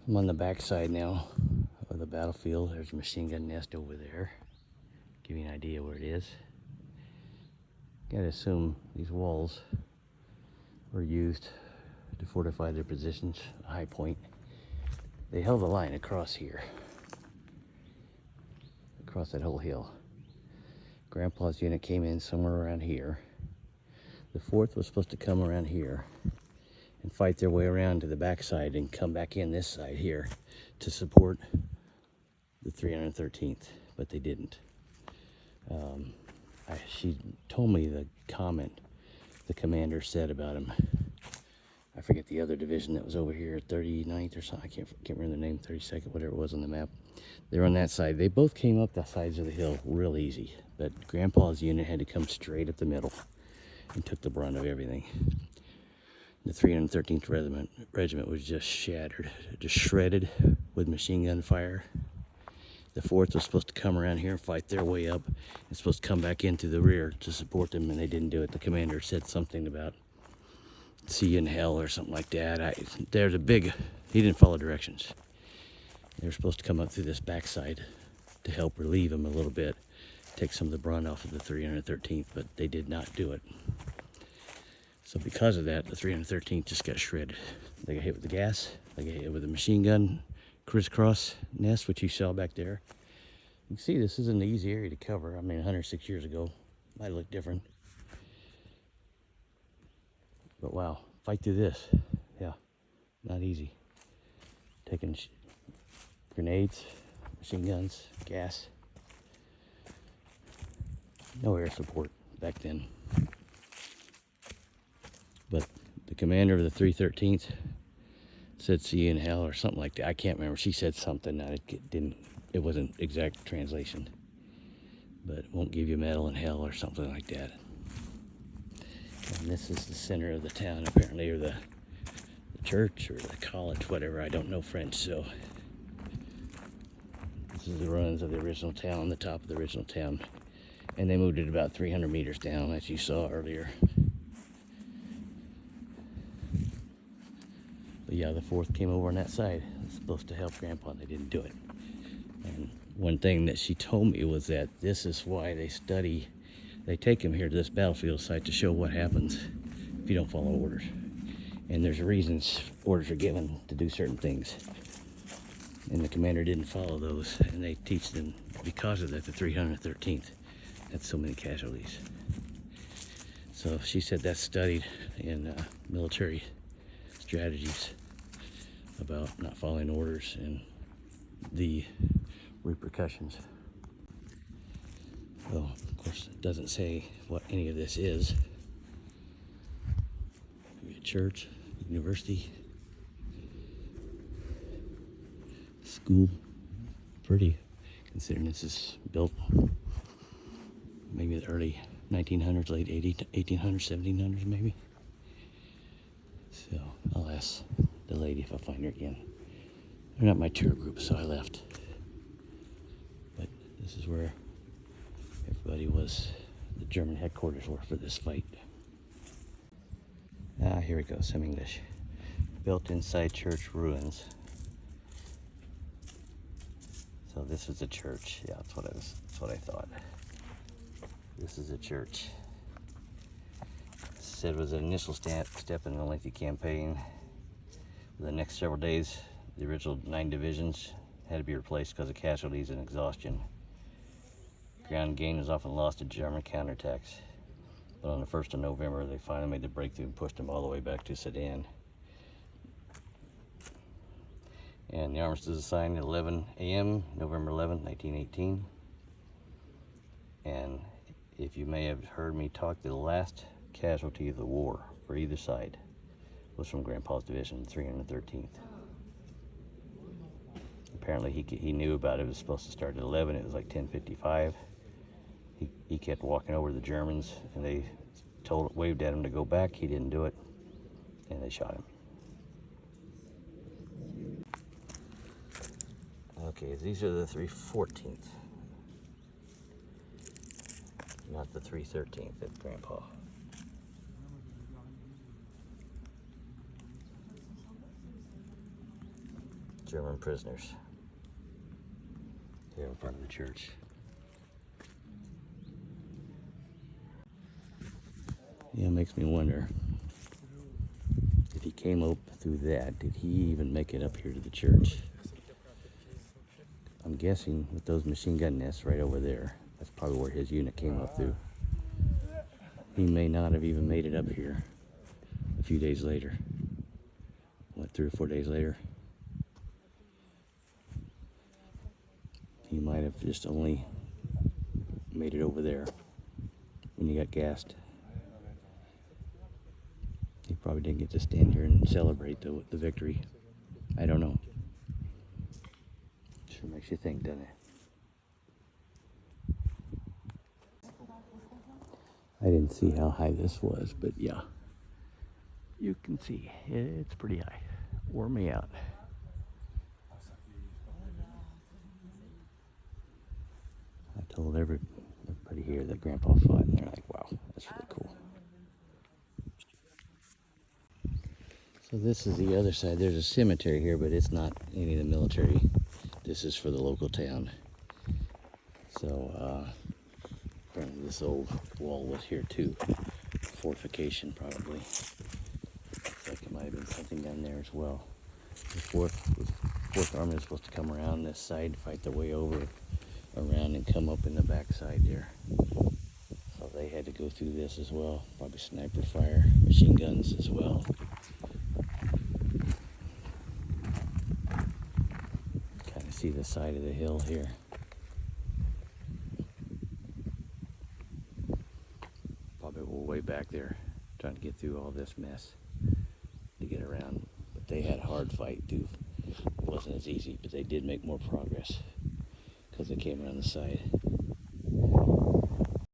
I'm on the back side now of the battlefield. There's a machine gun nest over there. Give you an idea where it is. Gotta assume these walls were used to fortify their positions, a high point. They held the line across here, across that whole hill. Grandpa's unit came in somewhere around here. The 4th was supposed to come around here and fight their way around to the backside and come back in this side here to support the 313th, but they didn't. She told me the comment the commander said about him. I forget the other division that was over here, 39th or something. I can't remember the name, 32nd, whatever it was on the map. They're on that side. They both came up the sides of the hill real easy, but Grandpa's unit had to come straight up the middle and took the brunt of everything. The 313th Regiment was just shattered, just shredded with machine gun fire. The 4th was supposed to come around here and fight their way up and supposed to come back into the rear to support them, and they didn't do it. The commander said something about see you in hell or something like that. He didn't follow directions. They were supposed to come up through this backside to help relieve them a little bit, take some of the brunt off of the 313th, but they did not do it. So because of that, the 313th just got shredded. They got hit with the gas, they got hit with a machine gun crisscross nest, which you saw back there. You can see this isn't an easy area to cover. I mean, 106 years ago, might look different. But wow, fight through this. Yeah, not easy. Taking grenades, machine guns, gas. No air support back then. But the commander of the 313th said see you in hell or something like that. I can't remember. She said something. It wasn't exact translation. But won't give you medal in hell or something like that. And this is the center of the town, apparently, or the church or the college, whatever. I don't know French, so this is the ruins of the original town, the top of the original town. And they moved it about 300 meters down, as you saw earlier. But yeah, the 4th came over on that side. It was supposed to help Grandpa, and they didn't do it. And one thing that she told me was that this is why they take him here to this battlefield site to show what happens if you don't follow orders. And there's reasons orders are given to do certain things. And the commander didn't follow those, and they teach them, because of that, the 313th had so many casualties. So she said that's studied in military strategies about not following orders and the repercussions. Well, of course, it doesn't say what any of this is. Maybe a church, university, school. Pretty, considering this is built maybe the early 1900s, late 1800s, 1700s maybe. So I'll ask the lady if I find her again. They're not my tour group, so I left. But this is where everybody was, the German headquarters were for this fight. Here we go, some English. Built inside church ruins. So this is a church. Yeah, that's what I thought. This is a church. Said it was an initial step in a lengthy campaign. For the next several days, the original 9 divisions had to be replaced because of casualties and exhaustion. Ground gain was often lost to German counterattacks. But on the 1st of November, they finally made the breakthrough and pushed them all the way back to Sedan. And the armistice was signed at 11 a.m., November 11, 1918. And if you may have heard me talk, the last casualty of the war for either side was from Grandpa's division, 313th. Apparently he knew about it. It was supposed to start at 11. It was like 10:55. He kept walking over to the Germans, and they waved at him to go back. He didn't do it, and they shot him. Okay, these are the 314th, not the 313th at Grandpa. German prisoners here in front of the church. Yeah, it makes me wonder, if he came up through that, did he even make it up here to the church? I'm guessing with those machine gun nests right over there, that's probably where his unit came up through. He may not have even made it up here a few days later. What, 3 or 4 days later? He might have just only made it over there when he got gassed. He probably didn't get to stand here and celebrate the victory. I don't know. Sure makes you think, doesn't it? I didn't see how high this was, but yeah. You can see, it's pretty high. Wore me out. I told everybody here that Grandpa fought, and they're like, wow, that's really cool. So this is the other side. There's a cemetery here, but it's not any of the military. This is for the local town. So apparently this old wall was here too. Fortification probably. Looks like it might have been something down there as well. The fourth Army was supposed to come around this side, fight their way over, around, and come up in the back side there. So they had to go through this as well. Probably sniper fire, machine guns as well. Kind of see the side of the hill here. Probably way back there, trying to get through all this mess to get around. But they had a hard fight too. It wasn't as easy, but they did make more progress because they came around the side.